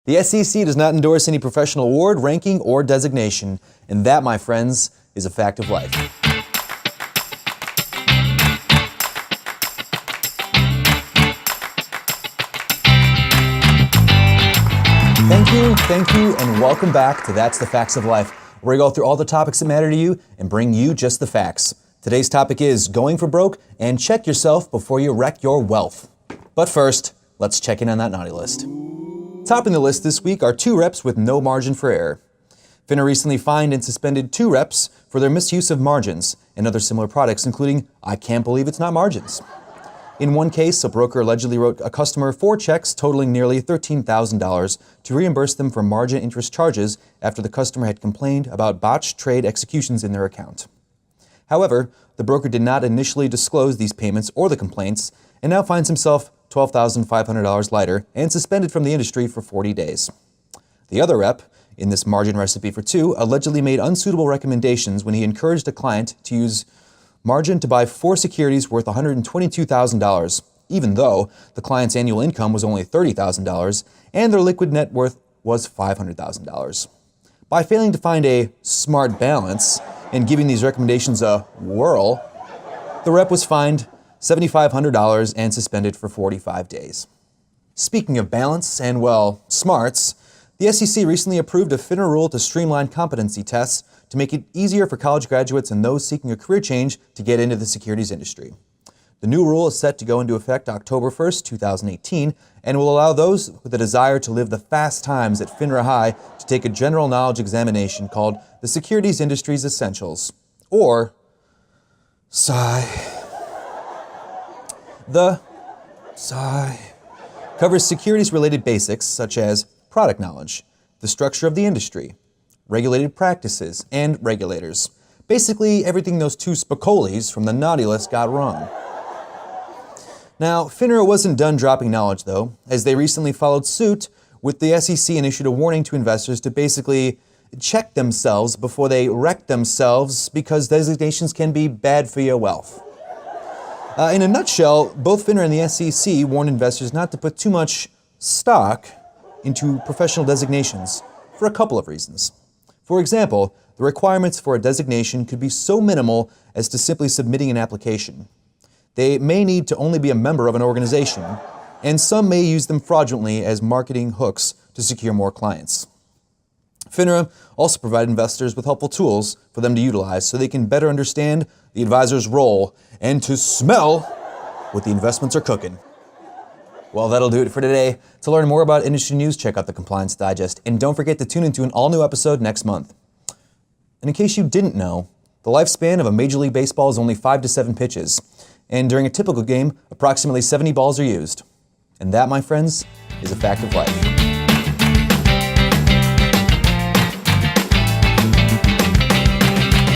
The SEC does not endorse any professional award, ranking, or designation, and that, my friends, is a fact of life. Thank you, and welcome back to That's the Facts of Life, where we go through all the topics that matter to you and bring you just the facts. Today's topic is going for broke, and check yourself before you wreck your wealth. But first, let's check in on that naughty list. Topping the list this week are 2 reps with no margin for error. FINRA recently fined and suspended 2 reps for their misuse of margins and other similar products, including "I can't believe it's not margins." In one case, a broker allegedly wrote a customer 4 checks totaling nearly $13,000 to reimburse them for margin interest charges after the customer had complained about botched trade executions in their account. However, the broker did not initially disclose these payments or the complaints, and now finds himself $12,500 lighter and suspended from the industry for 40 days. The other rep, in this margin recipe for 2, allegedly made unsuitable recommendations when he encouraged a client to use margin to buy 4 securities worth $122,000, even though the client's annual income was only $30,000 and their liquid net worth was $500,000. By failing to find a smart balance and giving these recommendations a whirl, the rep was fined $7,500 and suspended for 45 days. Speaking of balance and, well, smarts, the SEC recently approved a FINRA rule to streamline competency tests to make it easier for college graduates and those seeking a career change to get into the securities industry. The new rule is set to go into effect October 1st, 2018, and will allow those with a desire to live the fast times at FINRA High to take a general knowledge examination called the Securities Industry's Essentials, or The covers securities-related basics such as product knowledge, the structure of the industry, regulated practices, and regulators. Basically, everything those 2 Spacolis from the naughty list got wrong. Now, FINRA wasn't done dropping knowledge, though, as they recently followed suit with the SEC and issued a warning to investors to basically check themselves before they wreck themselves, because designations can be bad for your wealth. In a nutshell, both FINRA and the SEC warned investors not to put too much stock into professional designations for a couple of reasons. For example, the requirements for a designation could be so minimal as to simply submitting an application. They may need to only be a member of an organization, and some may use them fraudulently as marketing hooks to secure more clients. FINRA also provided investors with helpful tools for them to utilize so they can better understand the advisor's role and to smell what the investments are cooking. Well, that'll do it for today. To learn more about industry news, check out the Compliance Digest, and don't forget to tune into an all-new episode next month. And in case you didn't know, the lifespan of a Major League Baseball is only 5 to 7 pitches, and during a typical game, approximately 70 balls are used. And that, my friends, is a fact of life.